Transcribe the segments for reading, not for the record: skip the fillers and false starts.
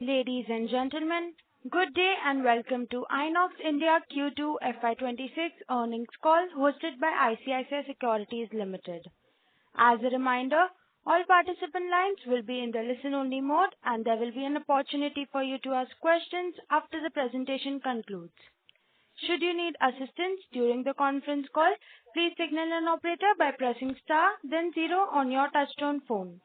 Ladies and gentlemen, good day and welcome to Inox India Q2 FY'26 earnings call hosted by ICICI Securities Limited. As a reminder, all participant lines will be in the listen-only mode and there will be an opportunity for you to ask questions after the presentation concludes. Should you need assistance during the conference call, please signal an operator by pressing star then 0 on your touchtone phone.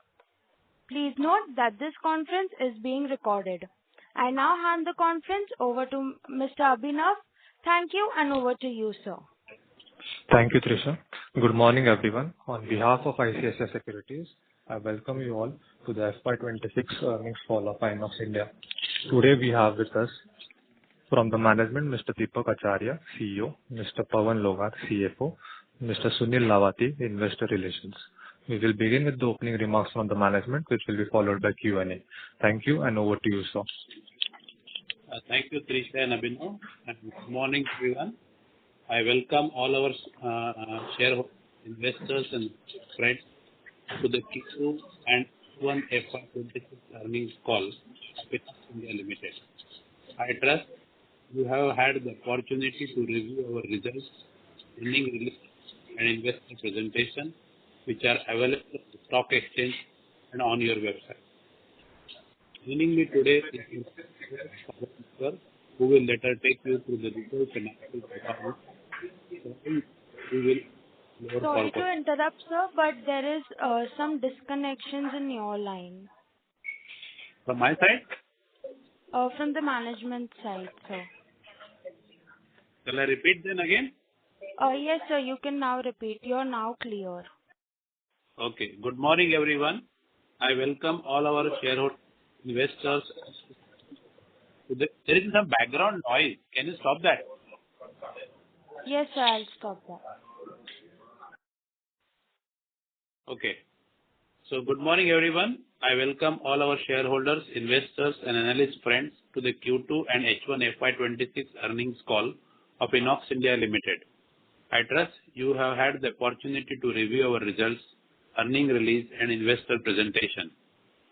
Please note that this conference is being recorded. I now hand the conference over to Mr. Abhinav. Thank you and over to you, sir. Thank you, Trisha. Good morning, everyone. On behalf of ICICI Securities, I welcome you all to the FY'26 earnings call of Inox India. Today we have with us from the management Mr. Deepak Acharya, CEO, Mr. Pawan Logar, CFO, Mr. Sunil Lavati, Investor Relations. We will begin with the opening remarks from the management, which will be followed by Q&A. Thank you, and over to you, sir. Thank you, Trisha and Abhinav. And good morning, everyone. I welcome all our shareholders, investors, and friends to the Q2 and Q1 FY'26 earnings call of Inox India Limited. I trust you have had the opportunity to review our results, earnings release, and investor presentation, which are available at the stock exchange and on your website. Joining me today is Mr. who will later take you through the detailed financial performance. Sorry to interrupt, sir, but there is some disconnections in your line. From my side? From the management side, sir. Shall I repeat then again? Yes, sir, you can now repeat. You're now clear. Okay. Good morning, everyone. I welcome all our shareholders, investors. There is some background noise. Can you stop that? Yes, sir, I'll stop that. Okay. So, good morning, everyone. I welcome all our shareholders, investors, and analyst friends to the Q2 and H1 FY'26 earnings call of Inox India Limited. I trust you have had the opportunity to review our results, earnings release, and investor presentation,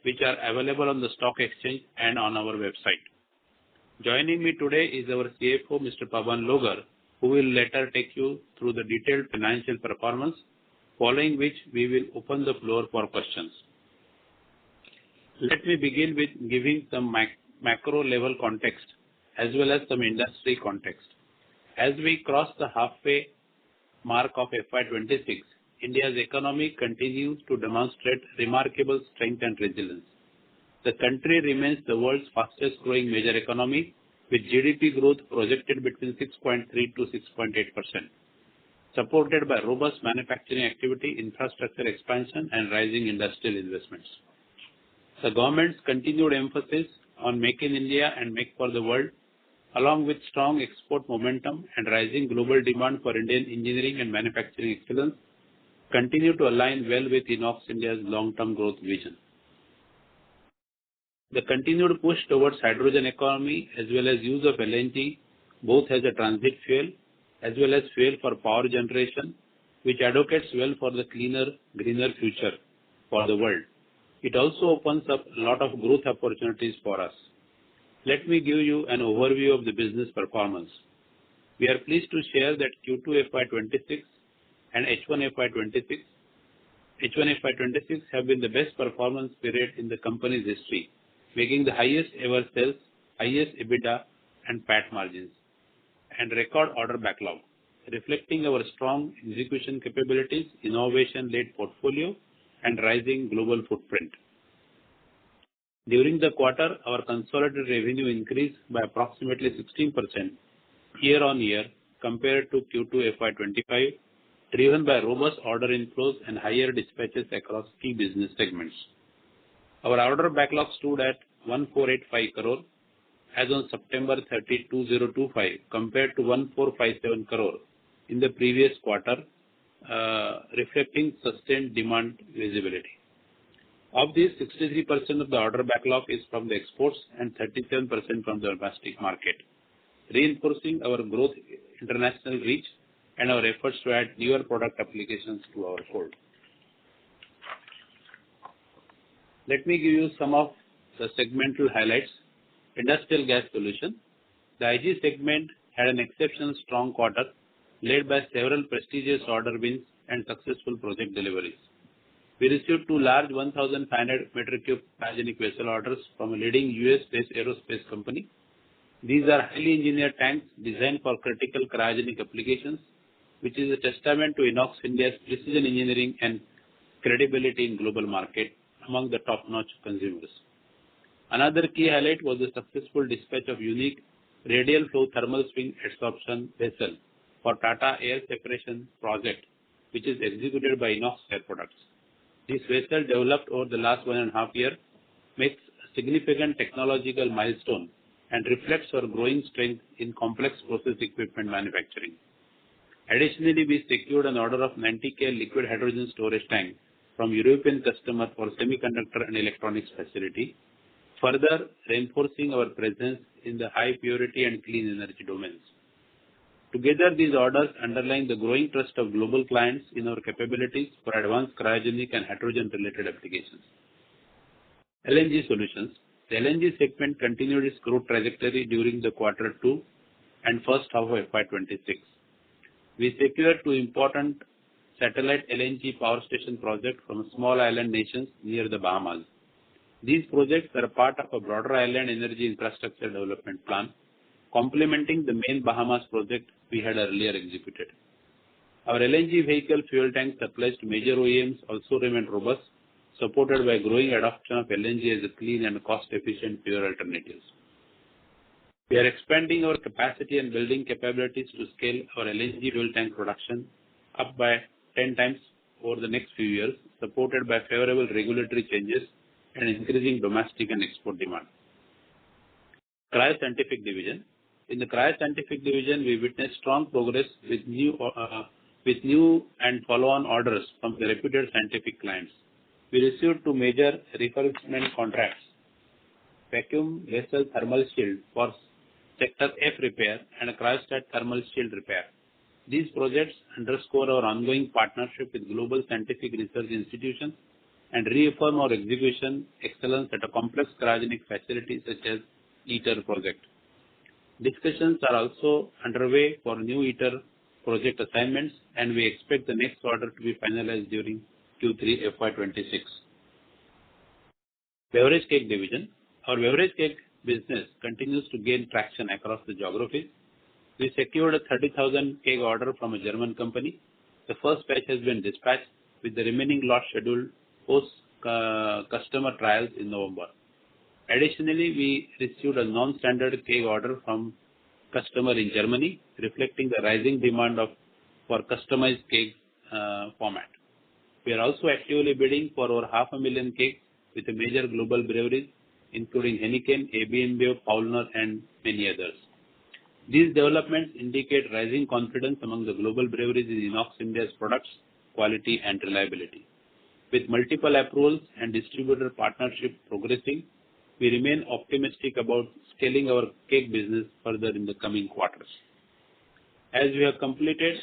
which are available on the stock exchange and on our website. Joining me today is our CFO, Mr. Pawan Logar, who will later take you through the detailed financial performance, following which we will open the floor for questions. Let me begin with giving some macro level context as well as some industry context. As we cross the halfway mark of FY'26, India's economy continues to demonstrate remarkable strength and resilience. The country remains the world's fastest growing major economy, with GDP growth projected between 6.3 to 6.8%, supported by robust manufacturing activity, infrastructure expansion, and rising industrial investments. The government's continued emphasis on Make in India and Make for the World, along with strong export momentum and rising global demand for Indian engineering and manufacturing excellence, continue to align well with Inox India's long-term growth vision. The continued push towards hydrogen economy as well as use of LNG, both as a transit fuel as well as fuel for power generation, which advocates well for the cleaner, greener future for the world. It also opens up a lot of growth opportunities for us. Let me give you an overview of the business performance. We are pleased to share that Q2 FY'26 and H1 FY'26 have been the best performance period in the company's history, making the highest ever sales, highest EBITDA and PAT margins, and record order backlog, reflecting our strong execution capabilities, innovation-led portfolio, and rising global footprint. During the quarter, our consolidated revenue increased by approximately 16% year-on-year compared to Q2 FY'25, driven by robust order inflows and higher dispatches across key business segments. Our order backlog stood at 1,485 crore as on September 30, 2025, compared to 1,457 crore in the previous quarter, reflecting sustained demand visibility. Of this, 63% of the order backlog is from the exports and 37% from the domestic market, reinforcing our growth, international reach, and our efforts to add newer product applications to our fold. Let me give you some of the segmental highlights Industrial gas solution. The IG segment had an exceptional strong quarter, led by several prestigious order wins and successful project deliveries. We received two large 1,500 metric cube cryogenic vessel orders from a leading US-based aerospace company. These are highly engineered tanks designed for critical cryogenic applications, which is a testament to Inox India's precision engineering and credibility in global market among the top-notch consumers. Another key highlight was the successful dispatch of unique radial flow thermal swing adsorption vessel for Tata Air Separation project, which is executed by Inox Air Products. This vessel, developed over the last 1.5 years, makes a significant technological milestone and reflects our growing strength in complex process equipment manufacturing. Additionally, we secured an order of 90K liquid hydrogen storage tank from European customer for semiconductor and electronics facility, further reinforcing our presence in the high purity and clean energy domains. Together, these orders underline the growing trust of global clients in our capabilities for advanced cryogenic and hydrogen-related applications. LNG solutions. The LNG segment continued its growth trajectory during the quarter 2 and first half of FY'26. We secured two important satellite LNG power station projects from small island nations near the Bahamas. These projects are a part of a broader island energy infrastructure development plan, complementing the main Bahamas project we had earlier executed. Our LNG vehicle fuel tank supplies to major OEMs also remain robust, supported by growing adoption of LNG as a clean and cost-efficient fuel alternatives. We are expanding our capacity and building capabilities to scale our LNG fuel tank production up by 10 times over the next few years, supported by favorable regulatory changes and increasing domestic and export demand. Cryo-Scientific Division. In the Cryo-Scientific Division, we witnessed strong progress with new and follow-on orders from the reputed scientific clients. We received two major refurbishment contracts, vacuum vessel thermal shield for Sector F repair and a cryostat thermal shield repair. These projects underscore our ongoing partnership with global scientific research institutions and reaffirm our execution excellence at a complex cryogenic facility such as ITER project. Discussions are also underway for new ITER project assignments, and we expect the next order to be finalized during Q3 FY'26. Beverage Keg Division. Our beverage keg business continues to gain traction across the geographies. We secured a 30,000 keg order from a German company. The first batch has been dispatched, with the remaining lot scheduled post customer trials in November. Additionally, we received a non-standard keg order from customer in Germany, reflecting the rising demand for customized keg format. We are also actively bidding for over 500,000 kegs with a major global breweries, including Heineken, AB InBev, Paulaner, and many others. These developments indicate rising confidence among the global breweries in Inox India's products, quality, and reliability. With multiple approvals and distributor partnership progressing, we remain optimistic about scaling our keg business further in the coming quarters. As we have completed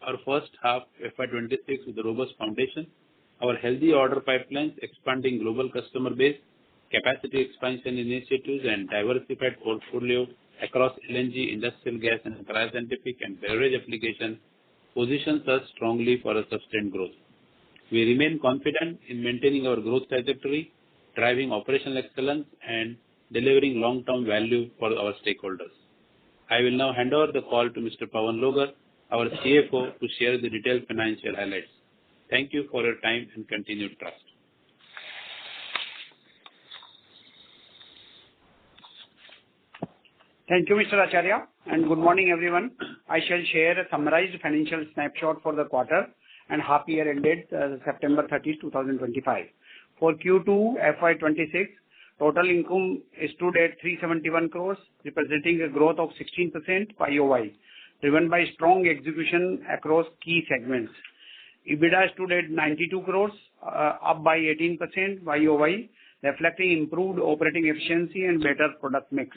our first half FY'26 with a robust foundation, our healthy order pipelines, expanding global customer base, capacity expansion initiatives, and diversified portfolio across LNG, industrial gas, and cryo-scientific and beverage applications positions us strongly for a sustained growth. We remain confident in maintaining our growth trajectory, driving operational excellence, and delivering long-term value for our stakeholders. I will now hand over the call to Mr. Pawan Logar, our CFO, to share the detailed financial highlights. Thank you for your time and continued trust. Thank you, Mr. Acharya, and good morning, everyone. I shall share a summarized financial snapshot for the quarter and half year ended September 30, 2025. For Q2 FY'26, total income stood at 371 crores, representing a growth of 16% YOY, driven by strong execution across key segments. EBITDA stood at 92 crores, up by 18% YOY, reflecting improved operating efficiency and better product mix.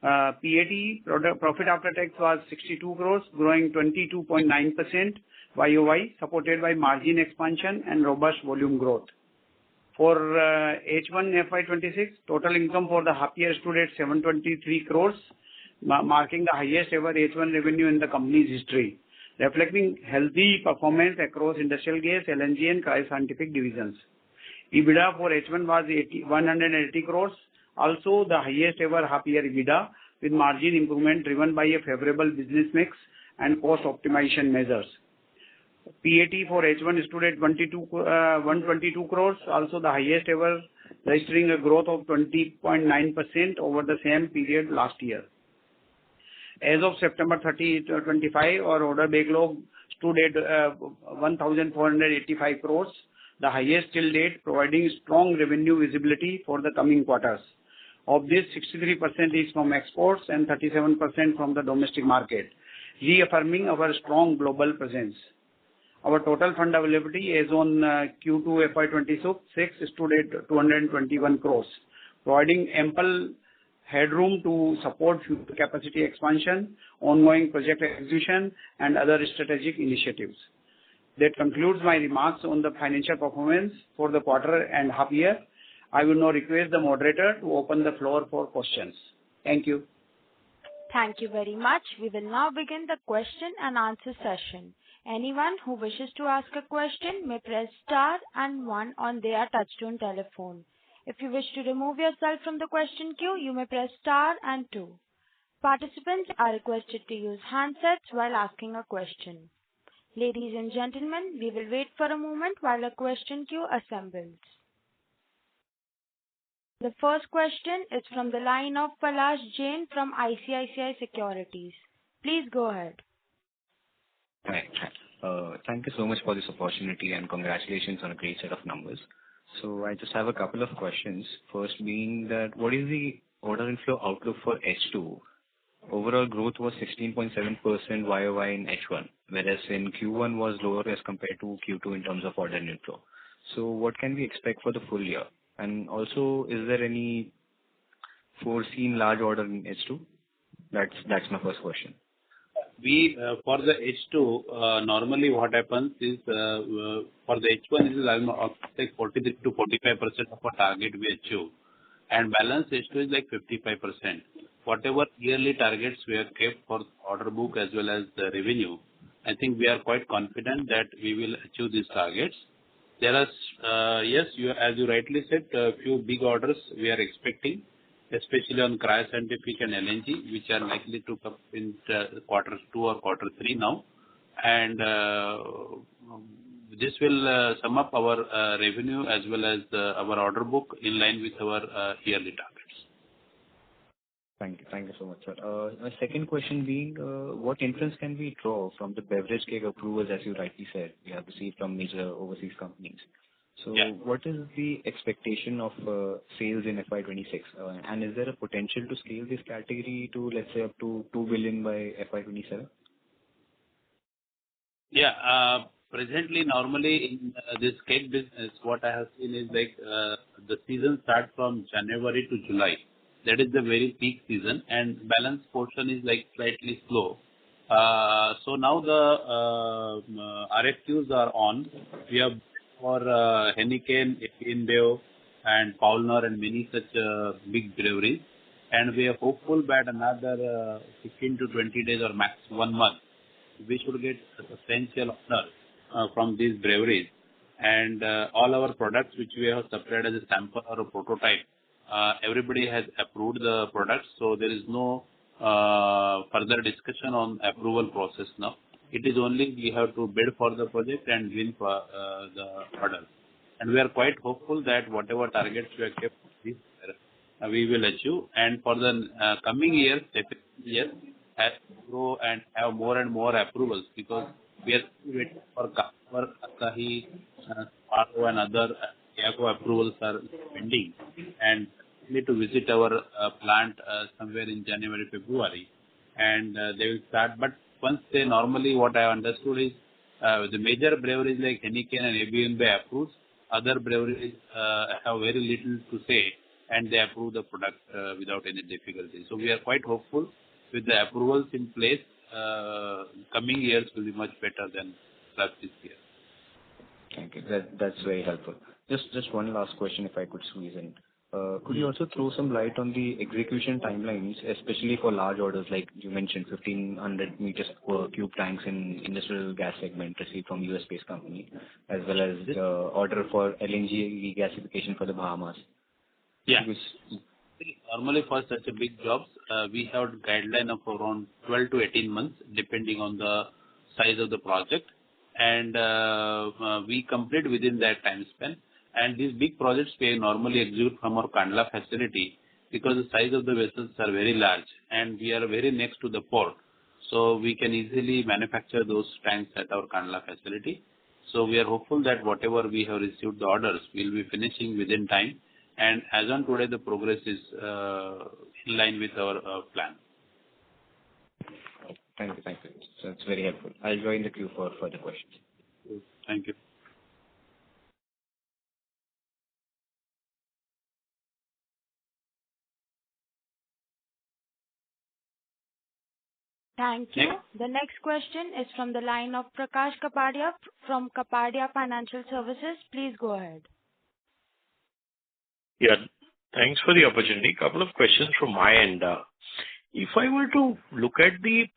PAT, profit after tax, was 62 crores, growing 22.9% YOY, supported by margin expansion and robust volume growth. For H1 FY'26, total income for the half year stood at 723 crores, marking the highest ever H1 revenue in the company's history, reflecting healthy performance across industrial gas, LNG, and cryoscientific divisions. EBITDA for H1 was 180 crores, also the highest ever half year EBITDA, with margin improvement driven by a favorable business mix and cost optimization measures. PAT for H1 stood at 122 crores, also the highest ever, registering a growth of 20.9% over the same period last year. As of September 30, 2025, our order backlog stood at 1,485 crores, the highest till date, providing strong revenue visibility for the coming quarters. Of this, 63% is from exports and 37% from the domestic market, reaffirming our strong global presence. Our total fund availability as on Q2 FY'26 stood at 221 crores, providing ample headroom to support future capacity expansion, ongoing project execution, and other strategic initiatives. That concludes my remarks on the financial performance for the quarter and half year. I will now request the moderator to open the floor for questions. Thank you. Thank you very much. We will now begin the question and answer session. Anyone who wishes to ask a question may press star and 1 on their touchtone telephone. If you wish to remove yourself from the question queue, you may press star and 2. Participants are requested to use handsets while asking a question. Ladies and gentlemen, we will wait for a moment while a question queue assembles. The first question is from the line of Palash Jain from ICICI Securities. Please go ahead. Hi. Thank you so much for this opportunity and congratulations on a great set of numbers. So I just have a couple of questions. First being that what is the order inflow outlook for H2? Overall growth was 16.7% YOY in H1, whereas in Q1 was lower as compared to Q2 in terms of order inflow. So what can we expect for the full year? And also, is there any foreseen large order in H2? That's my first question. We for the H2 normally what happens is for the H1 is almost like 43 to 45% of our target we achieve, and balance H2 is like 55%. Whatever yearly targets we have kept for order book as well as the revenue, I think we are quite confident that we will achieve these targets. There are yes, as you rightly said, a few big orders we are expecting, especially on cryoscientific and LNG, which are likely to come in quarter 2 or quarter 3 now. And this will sum up our revenue as well as our order book in line with our yearly targets. Thank you so much, sir. My second question being, what inference can we draw from the beverage keg approvals, as you rightly said, we have received from major overseas companies? So what is the expectation of sales in FY'26? And is there a potential to scale this category to, let's say, up to 2 billion by FY'27? Yeah. Presently, normally in this keg business, what I have seen is like the season starts from January to July. That is the very peak season, and balance portion is like slightly slow. So now the RFQs are on. We have for Heineken, InBev, and Paulner and many such big breweries, and we are hopeful that another 15 to 20 days or max 1 month, we should get a substantial order from these breweries. And all our products which we have supplied as a sample or a prototype, everybody has approved the products, so there is no further discussion on approval process now. It is only we have to bid for the project and win for the order. And we are quite hopeful that whatever targets we have kept this year, we will achieve. And for the coming years, yes, has to grow and have more and more approvals, because we are waiting for Asahi, Paro and other Yago approvals are pending, and need to visit our plant somewhere in January, February, and they will start. But once they normally, what I understood is the major breweries like Heineken and InBev approves, other breweries have very little to say, and they approve the product without any difficulty. So we are quite hopeful with the approvals in place. Coming years will be much better than last this year. Thank you. That's very helpful. Just one last question, if I could squeeze in. Could you also throw some light on the execution timelines, especially for large orders, like you mentioned, 1,500 meters per cube tanks in industrial gas segment received from US-based company, as well as the order for LNG regasification for the Bahamas? Yeah. Because Normally, for such a big jobs, we have a guideline of around 12 to 18 months, depending on the size of the project, and we complete within that time span. And these big projects we normally execute from our Kandla facility because the size of the vessels are very large, and we are very next to the port, so we can easily manufacture those tanks at our Kandla facility. So we are hopeful that whatever we have received the orders, we'll be finishing within time. And as on today, the progress is in line with our plan. Thank you. That's very helpful. I'll join the queue for further questions. Thank you. Thank you. Next. The next question is from the line of Prakash Kapadia from Kapadia Financial Services. Please go ahead. Yeah, thanks for the opportunity. Couple of questions from my end. If I were to look at the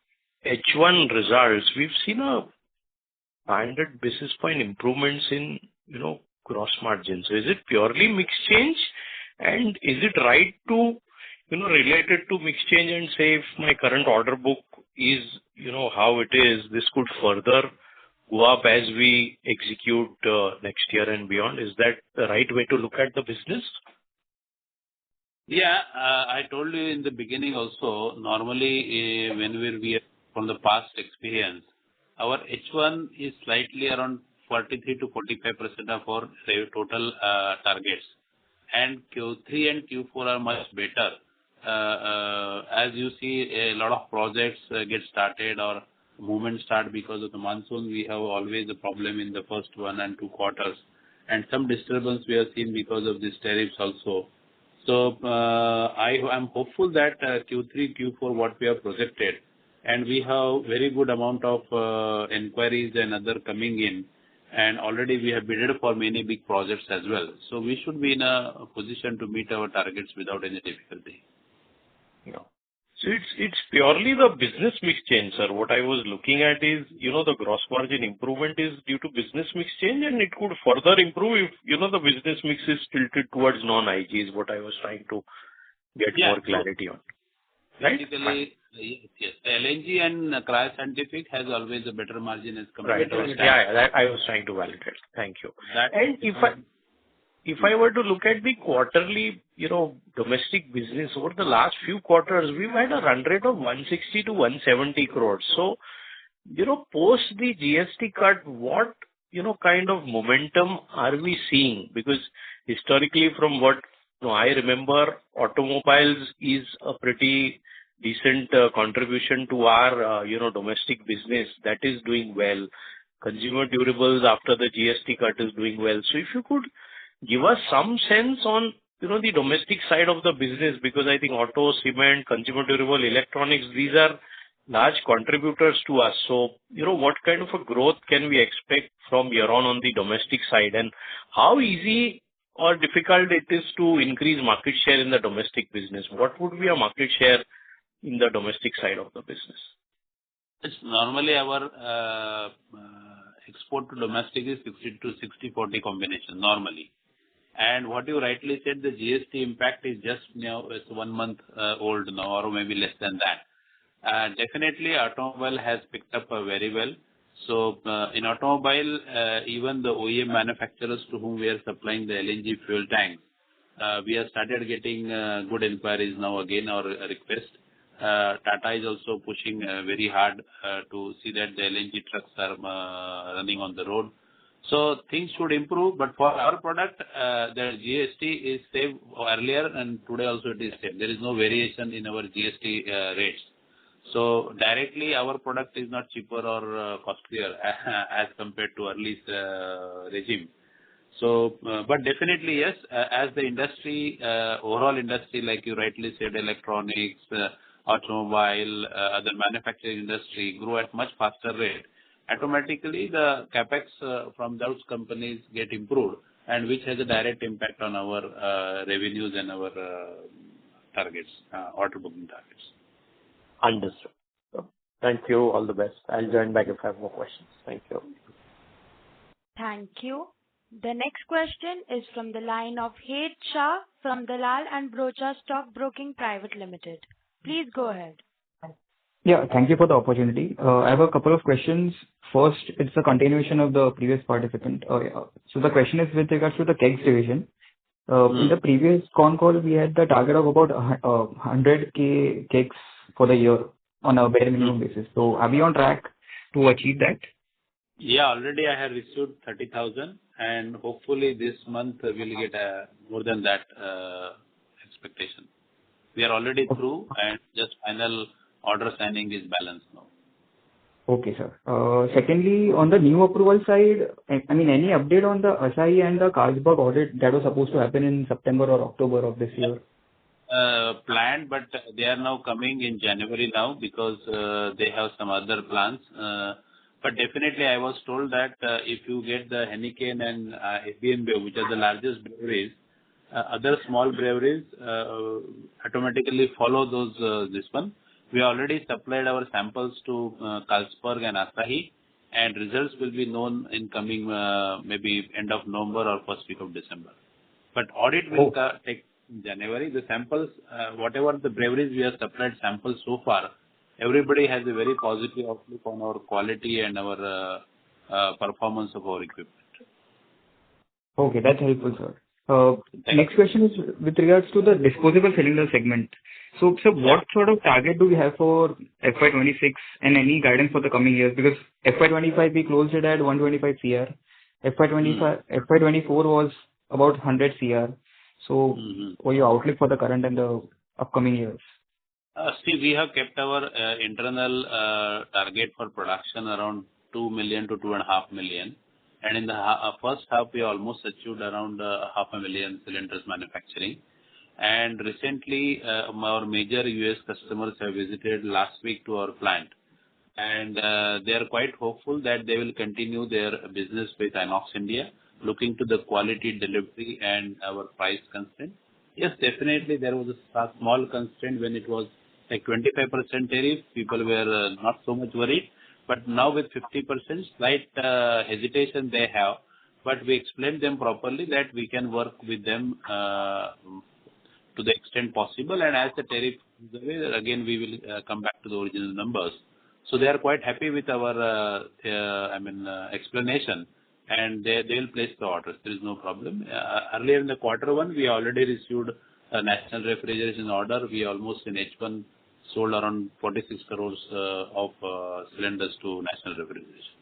H1 results, we've seen a 500 basis point improvements in, gross margins. So is it purely mix change? And is it right to, related to mix change and say if my current order book is, how it is, this could further go up as we execute next year and beyond? Is that the right way to look at the business? Yeah, I told you in the beginning also, normally when we are from the past experience, our H1 is slightly around 43 to 45% of our total targets. And Q3 and Q4 are much better. As you see, a lot of projects get started or movement start because of the monsoon. We have always a problem in the first 1 and 2 quarters. And some disturbance we have seen because of these tariffs also. So I am hopeful that Q3, Q4, what we have projected, and we have very good amount of inquiries and other coming in, and already we have bid for many big projects as well. So we should be in a position to meet our targets without any difficulty. Yeah. So it's purely the business mix change, sir. What I was looking at is, the gross margin improvement is due to business mix change, and it could further improve if, the business mix is tilted towards non-IG is what I was trying to get more clarity on. Right? Basically, yes. LNG and cryoscientific has always a better margin as compared to I was trying to validate. Thank you. And if I were to look at the quarterly, domestic business over the last few quarters, we've had a run rate of 160 to 170 crores. So, post the GST cut, what, kind of momentum are we seeing? Because historically, from what I remember, automobiles is a pretty decent contribution to our, domestic business that is doing well. Consumer durables after the GST cut is doing well. So if you could give us some sense on, the domestic side of the business, because I think auto, cement, consumer durable, electronics, these are large contributors to us. So, what kind of a growth can we expect from here on the domestic side, and how easy or difficult it is to increase market share in the domestic business? What would be a market share in the domestic side of the business? It's normally our export to domestic is 60 to 60-40 combination normally. And what you rightly said, the GST impact is just now, it's 1 month old now, or maybe less than that. Definitely, automobile has picked up very well. So in automobile, even the OEM manufacturers to whom we are supplying the LNG fuel tanks, we have started getting good inquiries now again, or request. Tata is also pushing very hard to see that the LNG trucks are running on the road. So things should improve, but for our product, the GST is same earlier, and today also it is same. There is no variation in our GST rates. So directly our product is not cheaper or costlier as compared to earlier regime. So, but definitely yes, as the industry, overall industry, like you rightly said, electronics, automobile, other manufacturing industry grow at much faster rate, automatically the capex from those companies get improved, and which has a direct impact on our revenues and our targets, order booking targets. Understood. Thank you. All the best. I'll join back if I have more questions. Thank you. Thank you. The next question is from the line of Het Shah from Dalal and Broacha Stock Broking Private Limited. Please go ahead. Yeah, thank you for the opportunity. I have a couple of questions. First, it's a continuation of the previous participant. So the question is with regards to the kegs division. In the previous con call, we had the target of about 100K kegs for the year on a bare minimum basis. So are we on track to achieve that? Yeah, already I have received 30,000, and hopefully this month we'll get more than that expectation. We are already through, and just final order signing is balanced now. Okay, sir. Secondly, on the new approval side, I mean, any update on the Asahi and the Carlsberg audit that was supposed to happen in September or October of this year? Planned, but they are now coming in January now because they have some other plans. But definitely, I was told that if you get the Heineken and FBN, which are the largest breweries, other small breweries automatically follow those this one. We already supplied our samples to Carlsberg and Asahi, and results will be known in coming maybe end of November or first week of December. But audit will take in January. The samples, whatever the breweries we have supplied samples so far, everybody has a very positive outlook on our quality and our performance of our equipment. Okay, that's helpful, sir. Next question is with regards to the disposable cylinder segment. So, what sort of target do we have for FY'26 and any guidance for the coming years? Because FY'25 we closed it at 125 CR. FY'24 was about 100 CR. So, what your outlook for the current and the upcoming years? See, we have kept our internal target for production around 2 million to 2.5 million. And in the first half, we almost achieved around 500,000 cylinders manufacturing. And recently, our major US customers have visited last week to our plant. And they are quite hopeful that they will continue their business with Inox India, looking to the quality delivery and our price constraint. Yes, definitely there was a small constraint when it was like 25% tariff. People were not so much worried. But now with 50%, slight hesitation they have. But we explained them properly that we can work with them to the extent possible. And as the tariff goes away, again we will come back to the original numbers. So they are quite happy with our explanation. And they will place the orders. There is no problem. Earlier in the quarter one, we already received a national refrigeration order. We almost in H1 sold around 46 crores of cylinders to national refrigeration.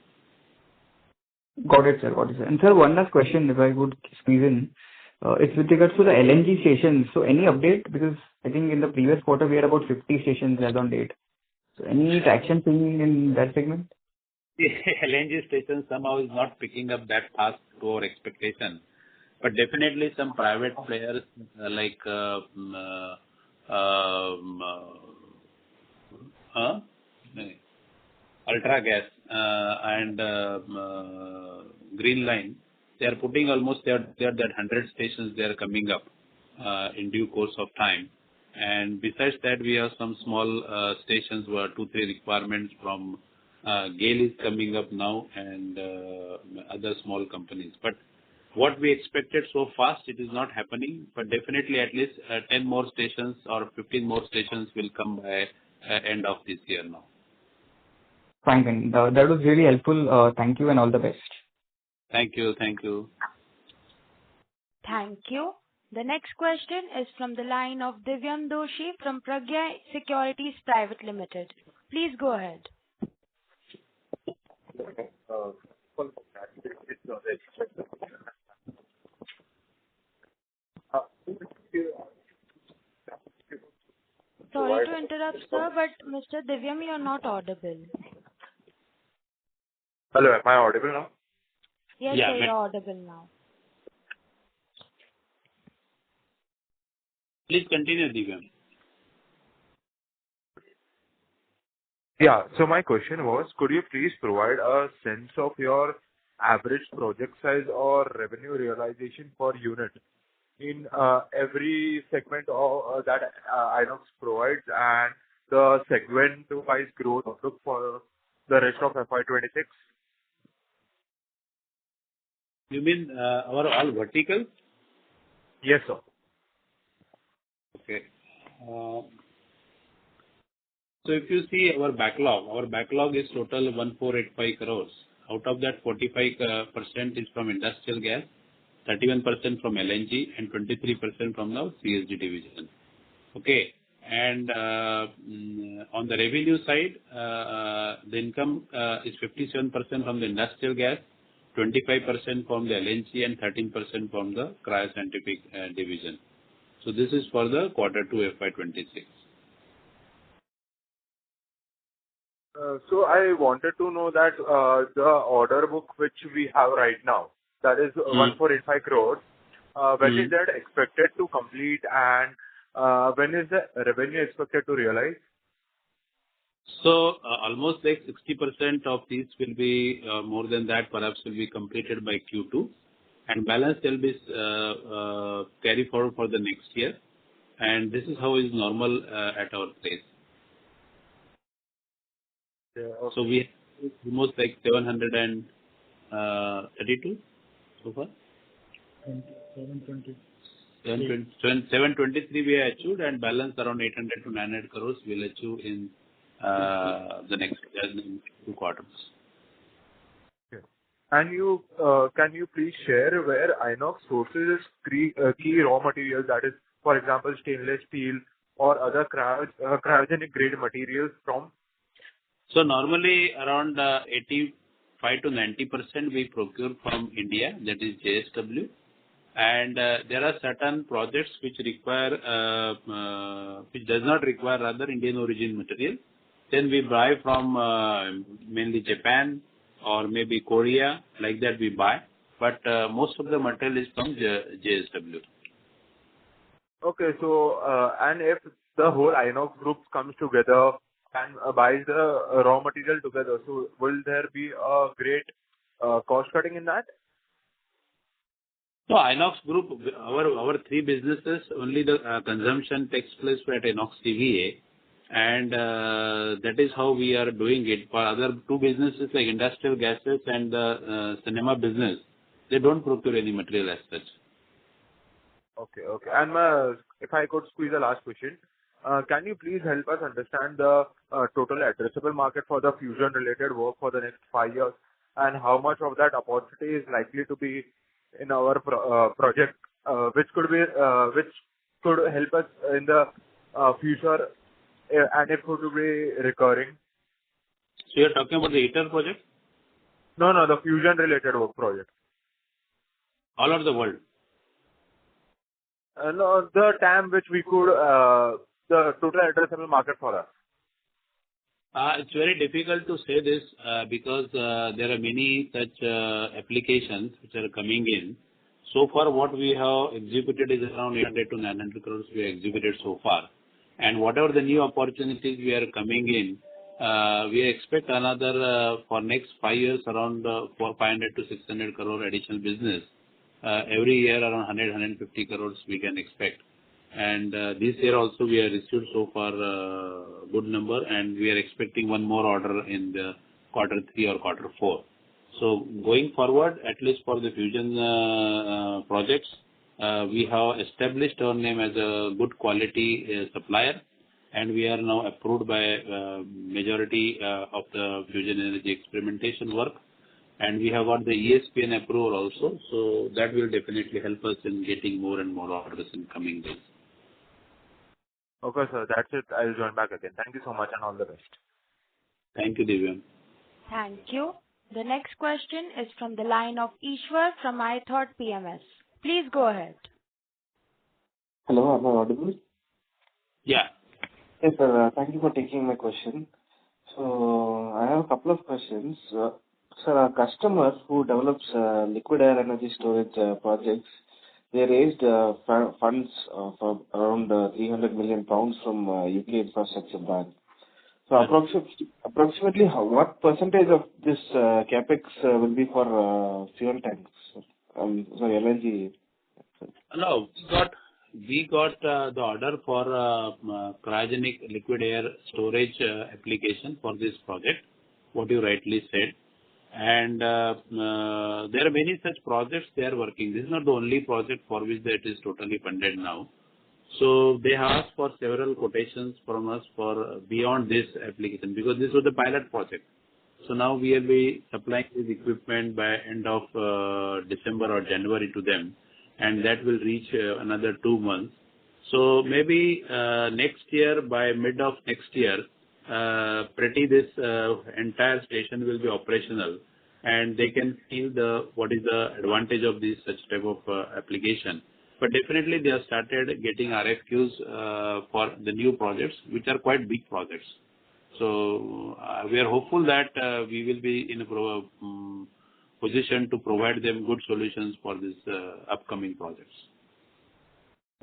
Got it, sir. Got it, sir. And sir, one last question, if I would squeeze in. It's with regards to the LNG stations. So any update? Because I think in the previous quarter, we had about 50 stations as on date. So any traction seen in that segment? LNG station somehow is not picking up that fast to our expectation. But definitely some private players like Ultra Gas and Green Line, they are putting almost that 100 stations they are coming up in due course of time. And besides that, we have some small stations where 2-3 requirements from GAIL is coming up now and other small companies. But what we expected so fast, it is not happening. But definitely at least 10 more stations or 15 more stations will come by end of this year now. Fine. That was really helpful. Thank you and all the best. Thank you. Thank you. Thank you. The next question is from the line of Divyam Doshi from Pragya Securities Private Limited. Please go ahead. Sorry to interrupt, sir, but Mr. Divyam, you are not audible. Hello, am I audible now? Yes, Yeah, sir, you are audible now. Please continue, Divyam. Yeah, so my question was, could you please provide a sense of your average project size or revenue realization per unit in every segment that Inox provides, and the segment-wise growth outlook for the rest of FY26? You mean our all verticals? Yes, sir. Okay. So if you see our backlog is total 1,485 crores. Out of that, 45% is from industrial gas, 31% from LNG, and 23% from the CSD division. Okay. And on the revenue side, the income is 57% from the industrial gas, 25% from the LNG, and 13% from the cryoscientific division. So this is for the Q2 FY26. So I wanted to know that the order book which we have right now, that is 1,485 crores, when is that expected to complete, and when is the revenue expected to realize? So almost like 60% of these will be more than that, perhaps will be completed by Q2, and balance will be carry forward for the next year. And this is how is normal at our place. Yeah, okay. So we have almost like 732 so far. 723 we have achieved, and balance around 800 to 900 crores we will achieve in the next 2 quarters. Okay. And can you please share where Inox sources key raw materials, that is, for example, stainless steel or other cryogenic grade materials from? So normally around 85 to 90% we procure from India, that is JSW. And there are certain projects which require, which does not require rather Indian origin material. Then we buy from mainly Japan or maybe Korea, like that we buy. But most of the material is from JSW. Okay, so and if the whole Inox group comes together and buys the raw material together, so will there be a great cost cutting in that? So Inox Group, our 3 businesses, only the consumption takes place at Inox TVA, and that is how we are doing it. For other 2 businesses like industrial gases and the cinema business, they don't procure any material as such. Okay, okay. And if I could squeeze a last question, can you please help us understand the total addressable market for the fusion-related work for the next 5 years, and how much of that opportunity is likely to be in our project, which could help us in the future, and it could be recurring? So you're talking about the ITER project? No, the fusion-related work project. All over the world? No, the TAM which we could, the total addressable market for us. It's very difficult to say this because there are many such applications which are coming in. So far, what we have executed is around 800 to 900 crores we have executed so far. And whatever the new opportunities we are coming in, we expect another for next 5 years around 500 to 600 crore additional business. Every year around 150 crores we can expect. And this year also we have received so far good number, and we are expecting one more order in the Q3 or Q4. So going forward, at least for the fusion projects, we have established our name as a good quality supplier, and we are now approved by majority of the fusion energy experimentation work. And we have got the ESPN approval also, so that will definitely help us in getting more and more orders in coming days. Okay, sir, that's it. I'll join back again. Thank you so much and all the best. Thank you, Divyam. Thank you. The next question is from the line of Ishwar from iThought PMS. Please go ahead. Hello, am I audible? Yeah. Yes, sir. Thank you for taking my question. So I have a couple of questions. Sir, our customer who develops liquid air energy storage projects, they raised funds for around 300 million pounds from UK Infrastructure Bank. So approximately what percentage of this capex will be for fuel tanks? Sorry, LNG. No, we got the order for cryogenic liquid air storage application for this project, what you rightly said. And there are many such projects they are working. This is not the only project for which that is totally funded now. So they have asked for several quotations from us for beyond this application, because this was the pilot project. So now we will be supplying this equipment by end of December or January to them, and that will reach another 2 months. So maybe next year, by mid of next year, this entire station will be operational, and they can feel what is the advantage of this such type of application. But definitely they have started getting RFQs for the new projects, which are quite big projects. So we are hopeful that we will be in a position to provide them good solutions for these upcoming projects.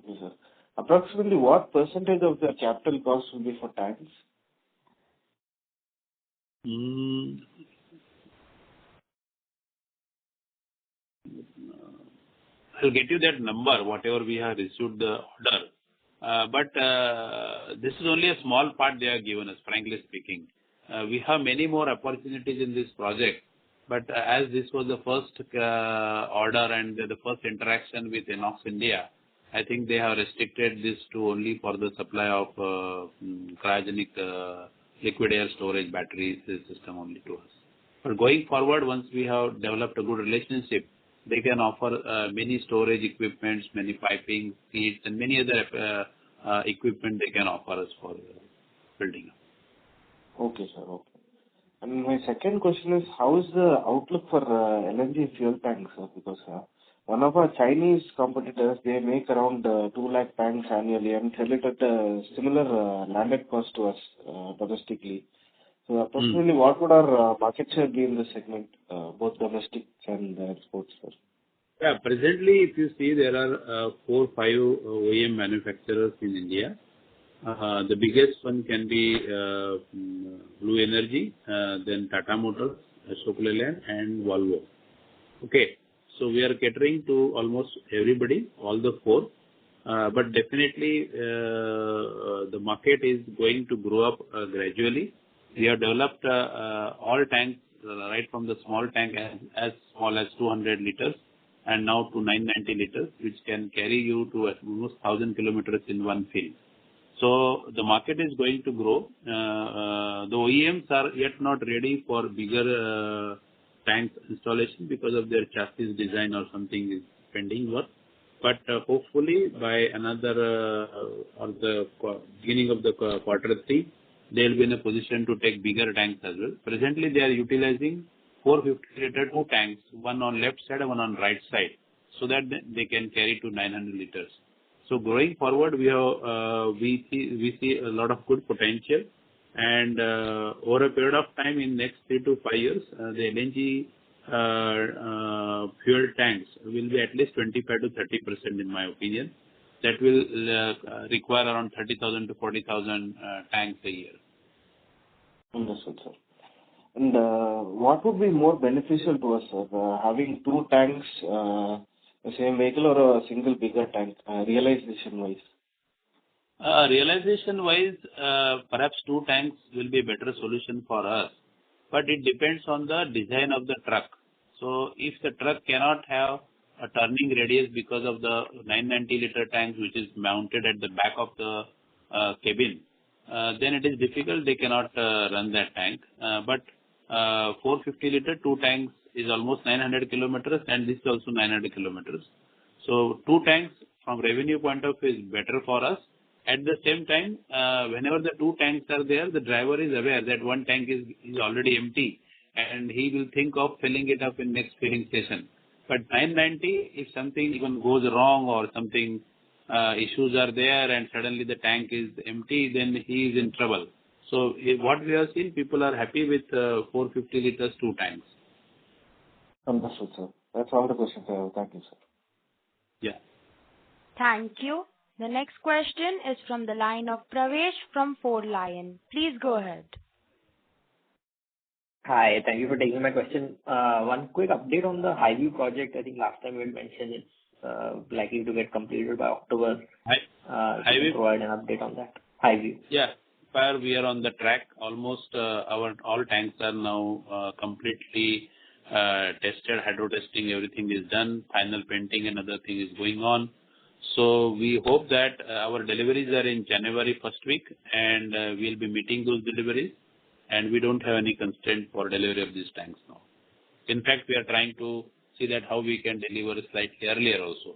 Okay, sir. Approximately what percentage of the capital cost will be for tanks? I'll get you that number, whatever we have received the order. But this is only a small part they have given us, frankly speaking. We have many more opportunities in this project. But as this was the first order and the first interaction with Inox India, I think they have restricted this to only for the supply of cryogenic liquid air storage battery system only to us. But going forward, once we have developed a good relationship, they can offer many storage equipments, many piping, feeds, and many other equipment they can offer us for building up. Okay, sir. Okay. And my second question is, how is the outlook for LNG fuel tanks, sir? Because one of our Chinese competitors, they make around 2 lakh tanks annually and sell it at a similar landed cost to us domestically. So approximately what would our market share be in this segment, both domestic and exports, sir? Yeah, presently, if you see, there are 4-5 OEM manufacturers in India. The biggest one can be Blue Energy, then Tata Motors, Ashok Leyland, and Volvo. Okay, so we are catering to almost everybody, all the 4. But definitely, the market is going to grow up gradually. We have developed all tanks, right from the small tank as small as 200 liters and now to 990 liters, which can carry you to almost 1,000 kilometers in one field. So the market is going to grow. The OEMs are yet not ready for bigger tank installation because of their chassis design or something is pending work. But hopefully by another or the beginning of the quarter 3, they will be in a position to take bigger tanks as well. Presently, they are utilizing 450-liter 2 tanks, one on left side and one on right side, so that they can carry to 900 liters. So going forward, we see a lot of good potential, and over a period of time, in next 3 to 5 years, the LNG fuel tanks will be at least 25 to 30%, in my opinion. That will require around 30,000 to 40,000 tanks a year. Understood, sir. And what would be more beneficial to us, sir? Having 2 tanks, the same vehicle, or a single bigger tank, realization-wise? Realization-wise, perhaps 2 tanks will be a better solution for us. But it depends on the design of the truck. So if the truck cannot have a turning radius because of the 990-liter tank which is mounted at the back of the cabin, then it is difficult. They cannot run that tank. But 450-liter 2 tanks is almost 900 kilometers, and this is also 900 kilometers. So 2 tanks from revenue point of view is better for us. At the same time, whenever the 2 tanks are there, the driver is aware that 1 tank is already empty, and he will think of filling it up in next filling station. But 990, if something even goes wrong or something issues are there and suddenly the tank is empty, then he is in trouble. So what we have seen, people are happy with 450 liters 2 tanks. Understood, sir. That's all the questions I have. Thank you, sir. Yeah. Thank you. The next question is from the line of Pravesh from Four Lion. Please go ahead. Hi. Thank you for taking my question. One quick update on the Highview project. I think last time you had mentioned it's likely to get completed by October. Can you provide an update on that? Highview. Yeah. We are on the track. Almost our all tanks are now completely tested. Hydro testing, everything is done. Final painting and other thing is going on. So we hope that our deliveries are in January first week, and we'll be meeting those deliveries. And we don't have any constraint for delivery of these tanks now. In fact, we are trying to see that how we can deliver slightly earlier also.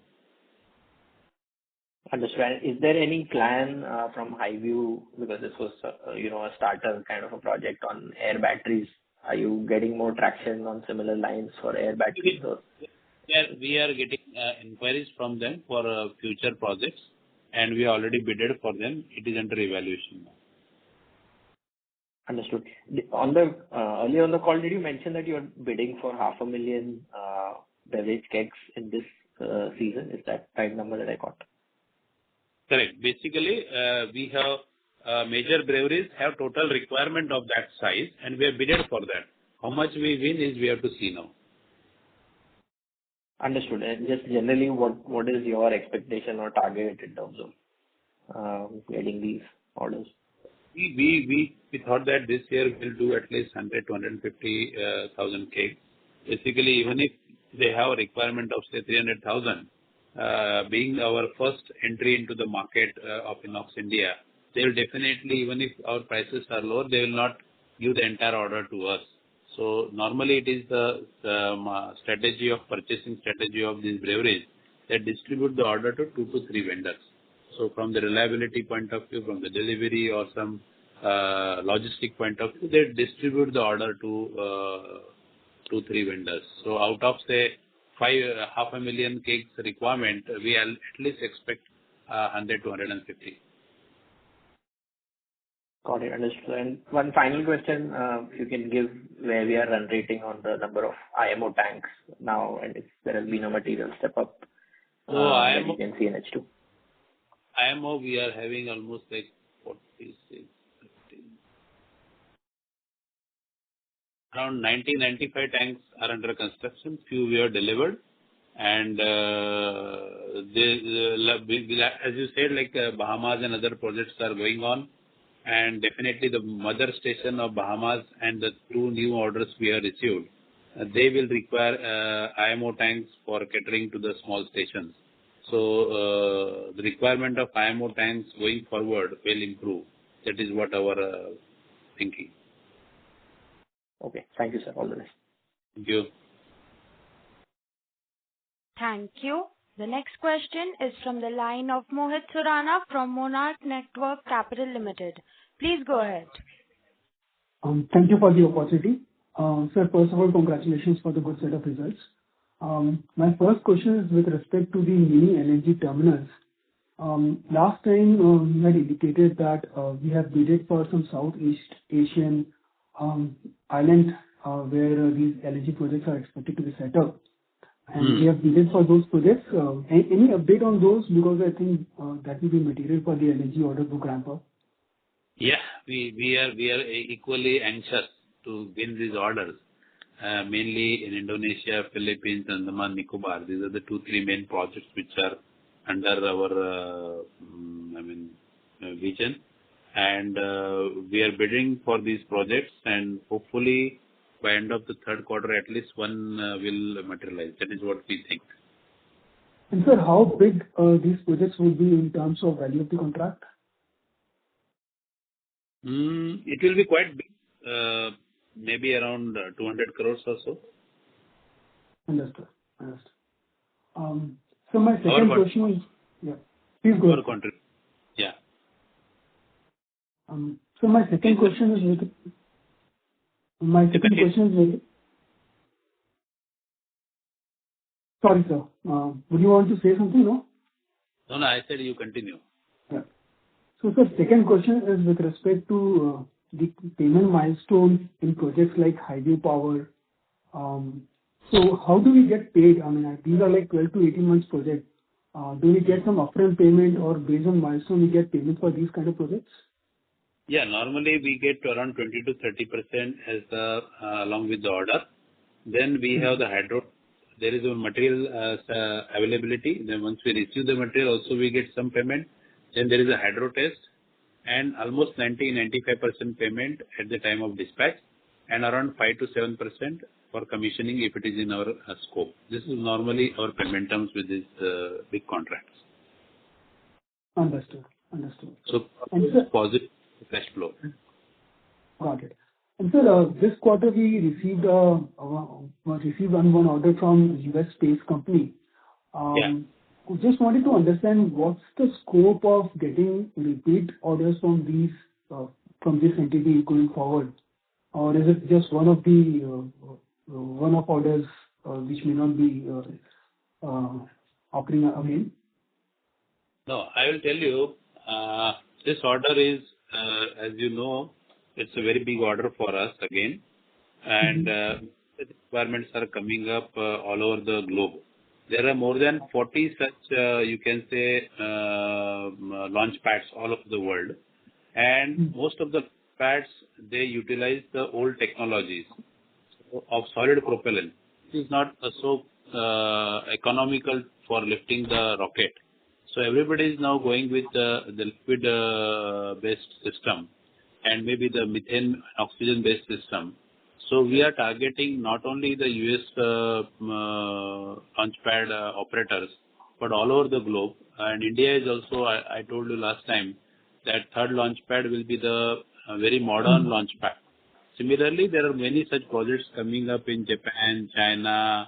Understand. Is there any plan from Highview, because this was a starter kind of a project on air batteries? Are you getting more traction on similar lines for air batteries? Yeah, we are getting inquiries from them for future projects, and we already bidded for them. It is under evaluation now. Understood. Earlier on the call, did you mention that you are bidding for 500,000 beverage kegs in this season? Is that right number that I got? Correct. Basically, we have major breweries have total requirement of that size, and we have bidded for that. How much we win is we have to see now. Understood. And just generally, what is your expectation or target in terms of getting these orders? We thought that this year we'll do at least 100 to 150,000 kegs. Basically, even if they have a requirement of say 300,000, being our first entry into the market of Inox India, they will definitely, even if our prices are lower, they will not give the entire order to us. So normally it is the purchasing strategy of these breweries that distribute the order to 2 to 3 vendors. So from the reliability point of view, from the delivery or some logistic point of view, they distribute the order to 2, 3 vendors. So out of say 500,000 kegs requirement, we at least expect 100 to 150. Got it. Understood. And one final question, if you can give where we are run rating on the number of IMO tanks now, and if there has been a material step up that you can see in H2. IMO, we are having almost like 46, 15. Around 90-95 tanks are under construction. Few we have delivered. And as you said, like Bahamas and other projects are going on. And definitely the mother station of Bahamas and the 2 new orders we have received, they will require IMO tanks for catering to the small stations. So the requirement of IMO tanks going forward will improve. That is what our thinking. Okay. Thank you, sir. All the best. Thank you. Thank you. The next question is from the line of Mohit Surana from Monarch Network Capital Limited. Please go ahead. Thank you for the opportunity. Sir, first of all, congratulations for the good set of results. My first question is with respect to the mini LNG terminals. Last time you had indicated that we have bidded for some Southeast Asian island where these LNG projects are expected to be set up. And we have bidded for those projects. Any update on those? Because I think that will be material for the LNG order book ramp up. Yeah, we are equally anxious to win these orders, mainly in Indonesia, Philippines, and Andaman Nicobar. These are the 2-3 main projects which are under our vision. And we are bidding for these projects, and hopefully by end of the third quarter, at least one will materialize. That is what we think. And sir, how big these projects will be in terms of value of the contract? It will be quite big, maybe around 200 crores or so. Understood. So my second question is, yeah, please go ahead. Yeah. So my second question is sorry, sir. Would you want to say something? No, I said you continue. Yeah. So, sir, second question is with respect to the payment milestones in projects like Highview Power. So, how do we get paid? I mean, these are like 12 to 18 months projects. Do we get some upfront payment or based on milestone we get payment for these kind of projects? Yeah, normally we get around 20 to 30% as along with the order. Then we have the hydro. There is a material availability. Then once we receive the material, also we get some payment. Then there is a hydro test and almost 90-95% payment at the time of dispatch, and around 5 to 7% for commissioning if it is in our scope. This is normally our payment terms with these big contracts. Understood. So positive cash flow. Got it. And sir, this quarter we received one order from US space company. We just wanted to understand what's the scope of getting repeat orders from this entity going forward, or is it just one of orders which may not be occurring again? No, I will tell you, this order is, as you know, it's a very big order for us again, and the requirements are coming up all over the globe. There are more than 40 such, you can say, launch pads all over the world, and most of the pads, they utilize the old technologies of solid propellant. It is not so economical for lifting the rocket. So everybody is now going with the liquid-based system and maybe the methane oxygen-based system. So we are targeting not only the US launch pad operators, but all over the globe. And India is also, I told you last time, that third launch pad will be the very modern launch pad. Similarly, there are many such projects coming up in Japan, China,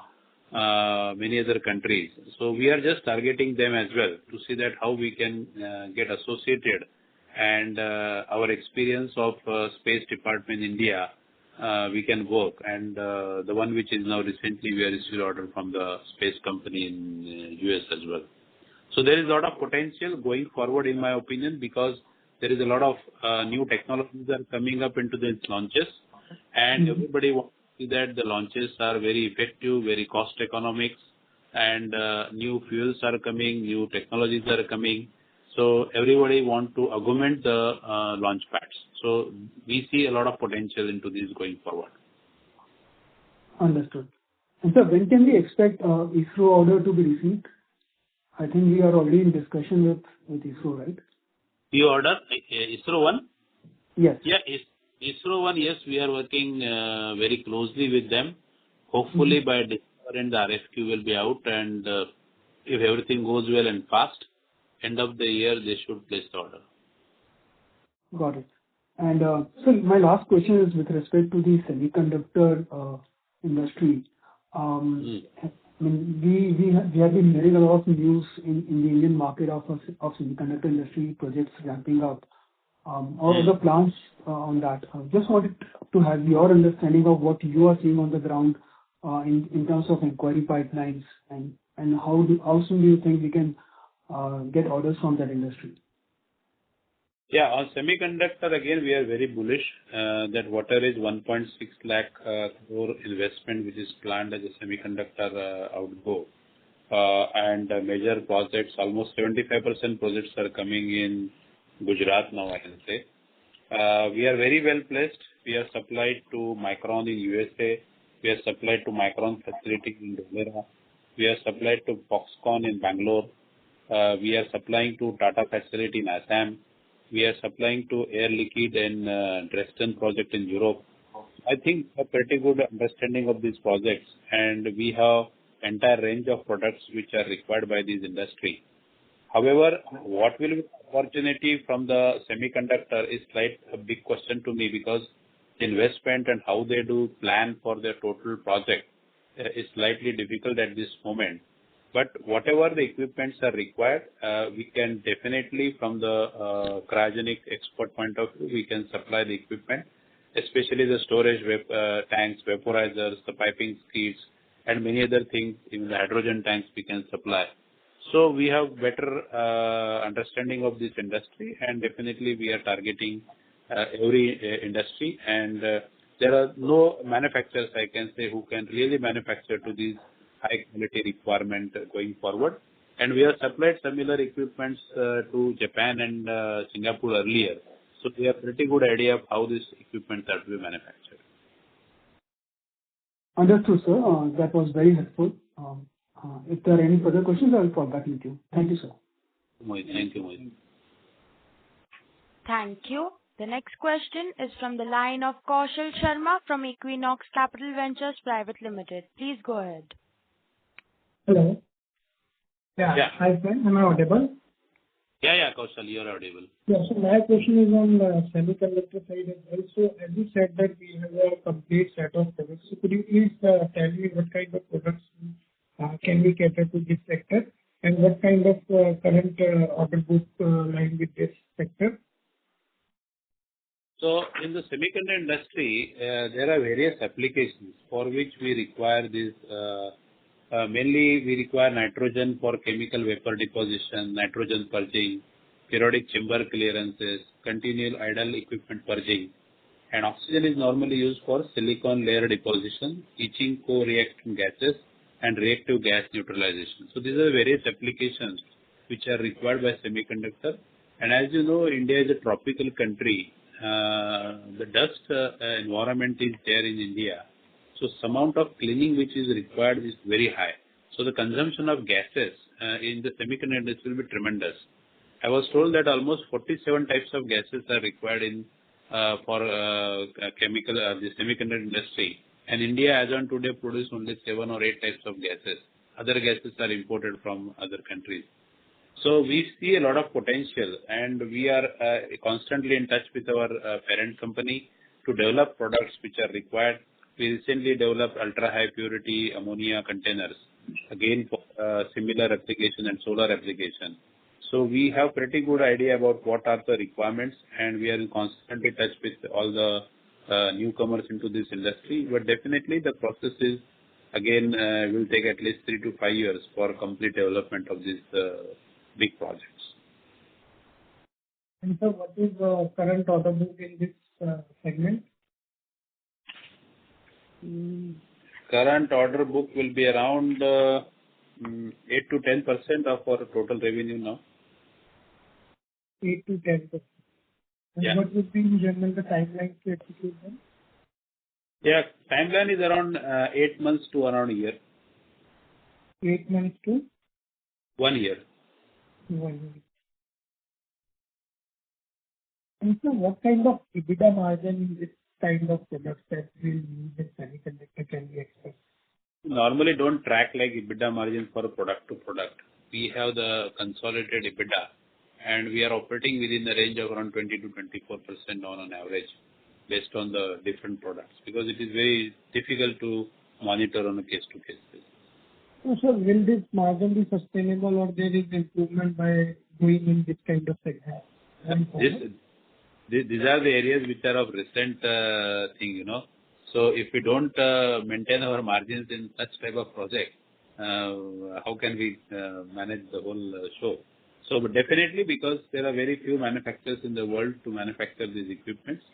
many other countries. So we are just targeting them as well to see that how we can get associated, and our experience of Space Department in India, we can work. And the one which is now recently, we have received order from the space company in US as well. So there is a lot of potential going forward, in my opinion, because there is a lot of new technologies that are coming up into these launches, and everybody wants to see that the launches are very effective, very cost economics, and new fuels are coming, new technologies are coming. So everybody wants to augment the launch pads. So we see a lot of potential into these going forward. Understood. And sir, when can we expect ISRO order to be received? I think we are already in discussion with ISRO, right? The order, ISRO one? Yes. Yeah, ISRO one, yes, we are working very closely with them. Hopefully by December end, the RFQ will be out, and if everything goes well and fast, end of the year, they should place the order. Got it. And so my last question is with respect to the semiconductor industry. I mean, we have been hearing a lot of news in the Indian market of semiconductor industry projects ramping up. All the plans on that. Just wanted to have your understanding of what you are seeing on the ground in terms of inquiry pipelines, and how soon do you think we can get orders from that industry? Yeah, on semiconductor, again, we are very bullish that whatever is 1.6 lakh crore investment which is planned as a semiconductor outgo, and major projects, almost 75% projects are coming in Gujarat now, I can say. We are very well placed. We are supplied to Micron in USA. We are supplied to Micron facility in Dholera. We are supplied to Foxconn in Bangalore. We are supplying to Tata facility in Assam. We are supplying to Air Liquide in Dresden project in Europe. I think a pretty good understanding of these projects, and we have entire range of products which are required by this industry. However, what will be the opportunity from the semiconductor is a big question to me, because investment and how they do plan for their total project is slightly difficult at this moment. But whatever the equipments are required, we can definitely, from the cryogenic export point of view, we can supply the equipment, especially the storage tanks, vaporizers, the piping skids, and many other things. Even the hydrogen tanks we can supply. So we have better understanding of this industry, and definitely we are targeting every industry. And there are no manufacturers, I can say, who can really manufacture to these high quality requirement going forward. And we have supplied similar equipments to Japan and Singapore earlier. So we have pretty good idea of how these equipments are to be manufactured. Understood, sir. That was very helpful. If there are any further questions, I will fall back with you. Thank you, sir. Thank you, Mohit. Thank you. The next question is from the line of Kaushal Sharma from Inox Capital Ventures Private Limited. Please go ahead. Hello. Yeah. Hi, friend. Am I audible? Yeah, Kaushal, you are audible. Yeah. So my question is on the semiconductor side as well. So as you said that we have a complete set of products. So could you please tell me what kind of products can we cater to this sector and what kind of current order book line with this sector? So in the semiconductor industry, there are various applications for which we require this. Mainly, we require nitrogen for chemical vapor deposition, nitrogen purging, periodic chamber clearances, continual idle equipment purging, and oxygen is normally used for silicon layer deposition, etching co-reactant gases, and reactive gas neutralization. So these are various applications which are required by semiconductor. And as you know, India is a tropical country. The dust environment is there in India. So some amount of cleaning which is required is very high. So the consumption of gases in the semiconductor industry will be tremendous. I was told that almost 47 types of gases are required in for chemical the semiconductor industry. And India, as on today, produces only 7 or 8 types of gases. Other gases are imported from other countries. So we see a lot of potential, and we are constantly in touch with our parent company to develop products which are required. We recently developed ultra-high purity ammonia containers, again for similar application and solar application. So we have pretty good idea about what are the requirements, and we are in constant touch with all the newcomers into this industry. But definitely the process is, again, will take at least 3 to 5 years for complete development of these big projects. And so what is the current order book in this segment? Current order book will be around 8 to 10% of our total revenue now. 8 to 10%. And Yeah. what would be in general the timeline to execute them? Yeah, timeline is around 8 months to around a year. 8 months to 1 year. 1 year. And so what kind of EBITDA margin in this kind of products that will use in semiconductor can we expect? Normally don't track like EBITDA margin for product to product. We have the consolidated EBITDA, and we are operating within the range of around 20 to 24% on an average based on the different products, because it is very difficult to monitor on a case-to-case basis. So sir, will this margin be sustainable or there is improvement by going in this kind of segment? These are the areas which are of recent thing, So if we don't maintain our margins in such type of project, how can we manage the whole show? So but definitely, because there are very few manufacturers in the world to manufacture these equipments,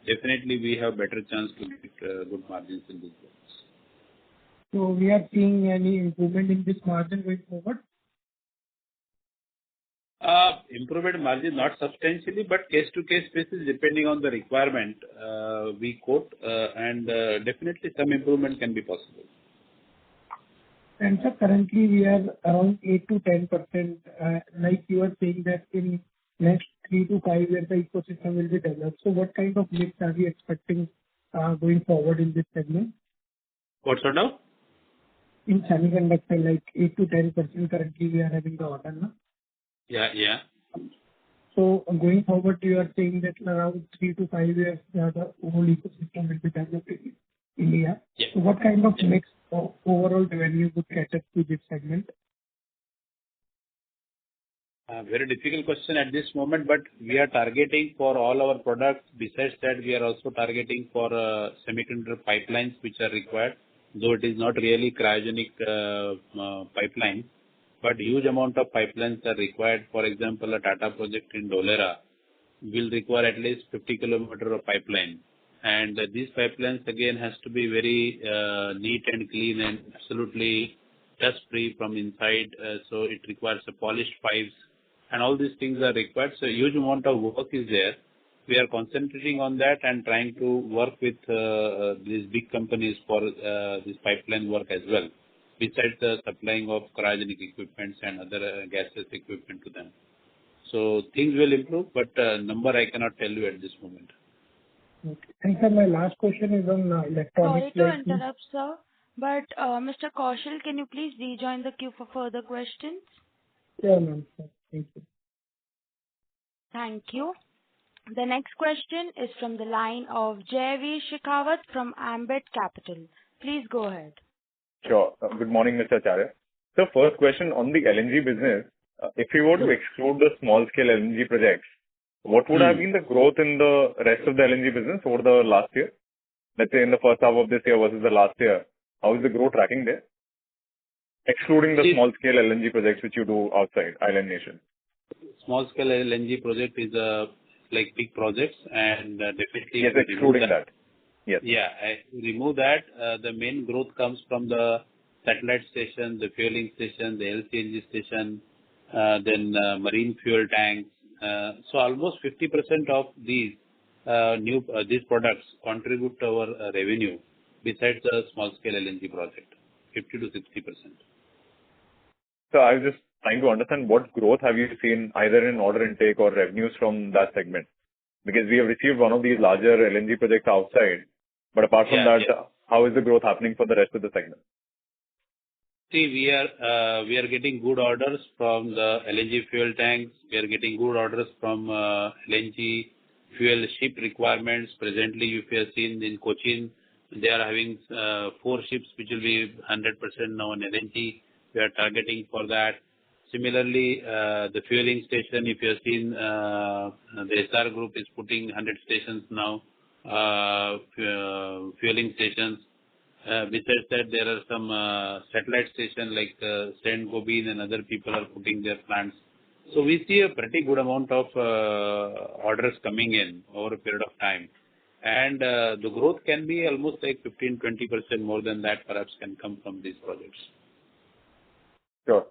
definitely we have better chance to get good margins in this business. So we are seeing any improvement in this margin going forward? Improvement margin, not substantially, but case-to-case basis, depending on the requirement, we quote, and definitely some improvement can be possible. And sir, currently we are around 8 to 10%. Like you are saying that in next 3 to 5 years, the ecosystem will be developed. So what kind of mix are we expecting going forward in this segment? What sort of? In semiconductor, like 8 to 10% currently we are having the order now. Yeah. So going forward, you are saying that around 3 to 5 years, the whole ecosystem will be developed in India. Yeah. So what kind of mix of overall revenue would cater to this segment? Very difficult question at this moment, but we are targeting for all our products. Besides that, we are also targeting for semiconductor pipelines which are required, though it is not really cryogenic pipeline, but huge amount of pipelines are required. For example, a Tata project in Dholera will require at least 50 kilometers of pipeline. And these pipelines again has to be very neat and clean and absolutely dust-free from inside, so it requires a polished pipes, and all these things are required. So huge amount of work is there. We are concentrating on that and trying to work with these big companies for this pipeline work as well, besides the supplying of cryogenic equipments and other gaseous equipment to them. So things will improve, but number I cannot tell you at this moment. Okay. And sir, my last question is on electronics. Sorry to interrupt, sir, but Mr. Kaushal, can you please rejoin the queue for further questions? Yeah, ma'am. Thank you. Thank you. The next question is from the line of Jaiveer Shekhawat from Ambit Capital. Please go ahead. Sure. Good morning, Mr. Acharya. So first question on the LNG business. If you were to exclude the small-scale LNG projects, what would have been the growth in the rest of the LNG business over the last year? Let's say in the first half of this year versus the last year. How is the growth tracking there? Excluding the small-scale LNG projects which you do outside island nation. Small-scale LNG project is like big projects, and definitely... Yes, excluding that. Yes. Yeah, remove that. The main growth comes from the satellite station, the fueling station, the LCNG station, then marine fuel tanks. So almost 50% of these these products contribute to our revenue, besides the small-scale LNG project, 50 to 60%. So I was just trying to understand what growth have you seen either in order intake or revenues from that segment? Because we have received one of these larger LNG projects outside, but apart from that, how is the growth happening for the rest of the segment? See, we are getting good orders from the LNG fuel tanks. We are getting good orders from LNG fuel ship requirements. Presently, if you have seen in Cochin, they are having 4 ships which will be 100% now on LNG. We are targeting for that. Similarly, the fueling station, if you have seen, the SR Group is putting 100 stations now, fueling stations. Besides that, there are some satellite stations like Saint Gobain and other people are putting their plants. So we see a pretty good amount of orders coming in over a period of time. And the growth can be almost like 15-20% more than that perhaps can come from these projects. Sure.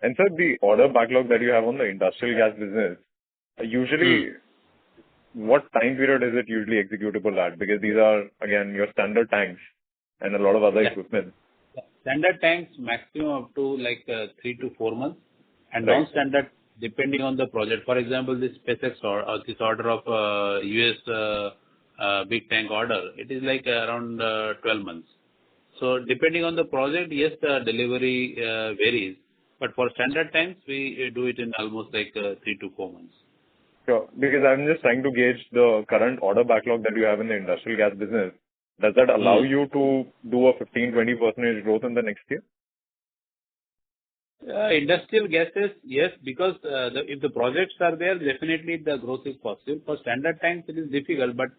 And sir, the order backlog that you have on the industrial gas business, usually what time period is it usually executable at? Because these are, again, your standard tanks and a lot of other equipment. Standard tanks maximum up to like 3 to 4 months, and non-standard depending on the project. For example, this SpaceX or this order of US big tank order, it is like around 12 months. So depending on the project, yes, the delivery varies. But for standard tanks, we do it in almost like 3 to 4 months. Sure. Because I'm just trying to gauge the current order backlog that you have in the industrial gas business. Does that allow you to do a 15-20% growth in the next year? Industrial gases, yes, because if the projects are there, definitely the growth is possible. For standard tanks, it is difficult, but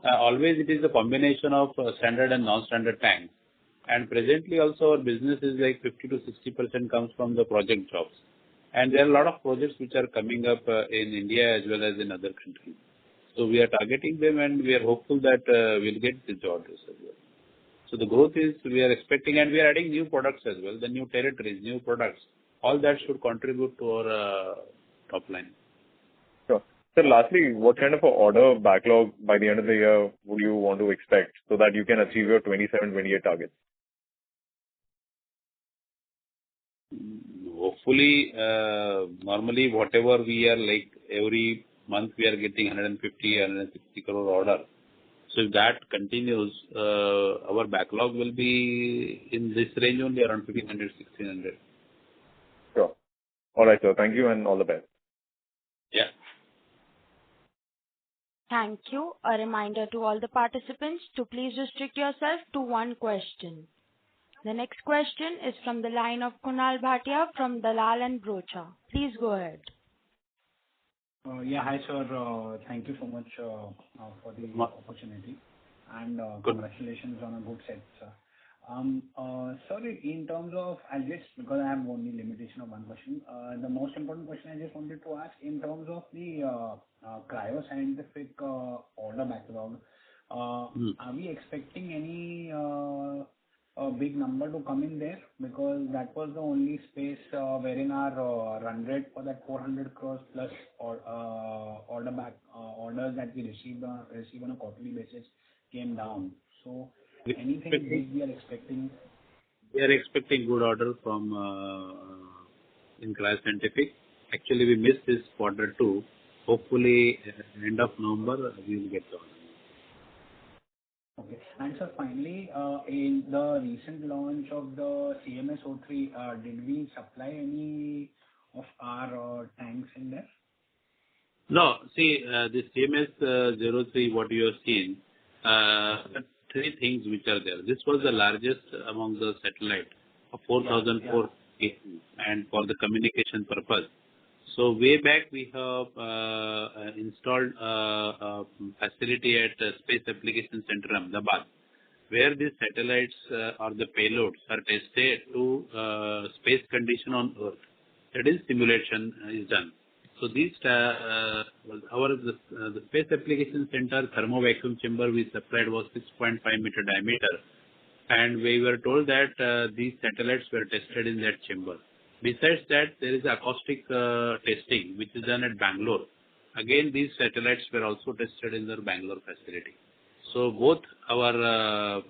always it is a combination of standard and non-standard tanks. And presently also our business is like 50 to 60% comes from the project jobs. And there are a lot of projects which are coming up in India as well as in other countries. So we are targeting them and we are hopeful that we'll get these orders as well. So the growth is we are expecting, and we are adding new products as well, the new territories, new products. All that should contribute to our top line. Sure. So lastly, what kind of an order backlog by the end of the year would you want to expect so that you can achieve your 27-28 targets? Hopefully, normally whatever we are like every month we are getting 150, 160 crore order. So if that continues, our backlog will be in this range only around 1500, 1600. Sure. All right, sir. Thank you and all the best. Yeah. Thank you. A reminder to all the participants to please restrict yourself to one question. The next question is from the line of Kunal Bhatia from Dalal and Brocha. Please go ahead. Hi, sir. Thank you so much for the opportunity, and congratulations on a good set, sir. Sorry, in terms of, because I have only limitation of one question, the most important question I just wanted to ask in terms of the cryo-scientific order backlog, are we expecting any a big number to come in there? Because that was the only space wherein our run rate for that 400 crores plus orders that we receive on a quarterly basis came down. So anything big we are expecting? We are expecting good order from in Scientific. Actually, we missed this quarter too. Hopefully, end of November, we will get the order. Okay. And sir, finally, in the recent launch of the CMS-03, did we supply any of our tanks in there? No. See, the CMS-03, what you have seen, three things which are there. This was the largest among the satellite of 4,004 and for the communication purpose. So way back we have installed a facility at Space Application Center, Ahmedabad, where these satellites or the payloads are tested to space condition on Earth. That is, simulation is done. So these the Space Application Center thermo vacuum chamber we supplied was 6.5 meter diameter, and we were told that these satellites were tested in that chamber. Besides that, there is acoustic testing which is done at Bangalore. Again, these satellites were also tested in the Bangalore facility. So both our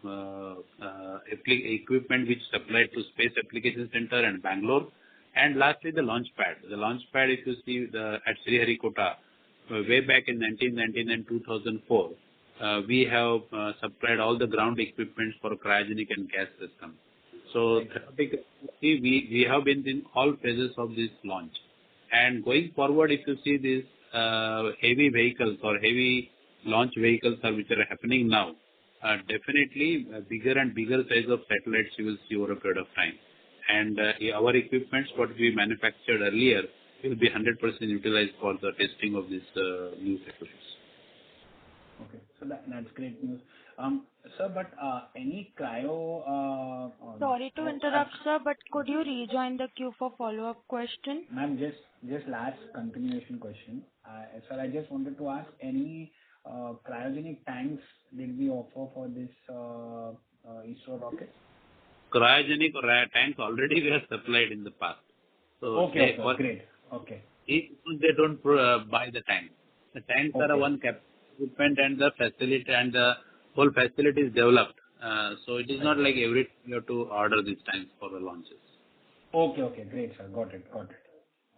equipment which supplied to Space Application Center and Bangalore, and lastly the launch pad. The launch pad, if you see at Sriharikota, way back in 1999-2004, we have supplied all the ground equipment for cryogenic and gas system. So we have been in all phases of this launch. And going forward, if you see these heavy vehicles or heavy launch vehicles which are happening now, definitely bigger and bigger size of satellites you will see over a period of time. And our equipments, what we manufactured earlier, will be 100% utilized for the testing of these new satellites. Okay, so that's great news. Sir, but any cryo... Sorry to interrupt, sir, but could you rejoin the queue for follow-up question? Ma'am, just last continuation question. Sir, I just wanted to ask, any cryogenic tanks did we offer for this ISRO rocket? Cryogenic tanks already we have supplied in the past. So okay, great. Okay. They don't buy the tank. The tanks are one equipment and the facility and the whole facility is developed. So it is not like every time you have to order these tanks for the launches. Okay, great, sir. Got it.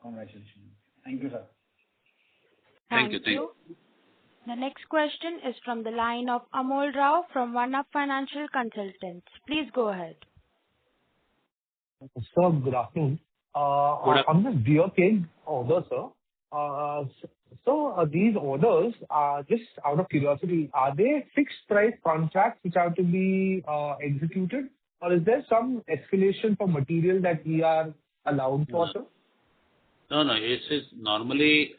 Congratulations. Thank you, sir. Thank you. The next question is from the line of Amol Rao from One Up Financial Consultants. Please go ahead. Sir, good afternoon. On the beer keg order, sir. So these orders are just out of curiosity, are they fixed price contracts which have to be executed, or is there some escalation for material that we are allowed for, sir? No. It is normally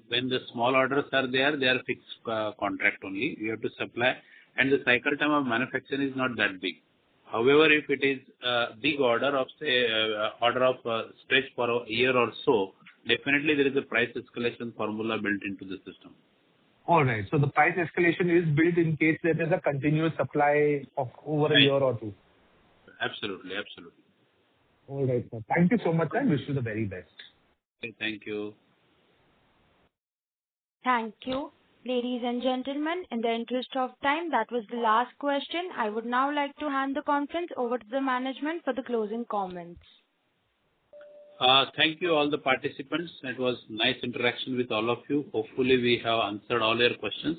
when the small orders are there, they are fixed contract only. We have to supply, and the cycle time of manufacturing is not that big. However, if it is a big order of stretch for a year or so, definitely there is a price escalation formula built into the system. All right. So the price escalation is built in case there is a continuous supply of over a year or two. Absolutely. All right, sir. Thank you so much, and wish you the very best. Okay, thank you. Thank you. Ladies and gentlemen, in the interest of time, that was the last question. I would now like to hand the conference over to the management for the closing comments. Thank you all the participants. It was nice interaction with all of you. Hopefully we have answered all your questions.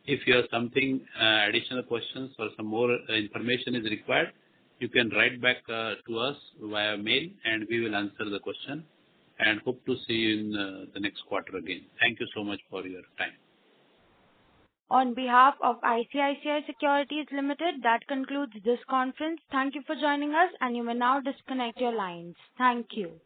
If you have something additional questions or some more information is required, you can write back to us via mail and we will answer the question, and hope to see you in the next quarter again. Thank you so much for your time. On behalf of ICICI Securities Limited, that concludes this conference. Thank you for joining us, and you may now disconnect your lines. Thank you.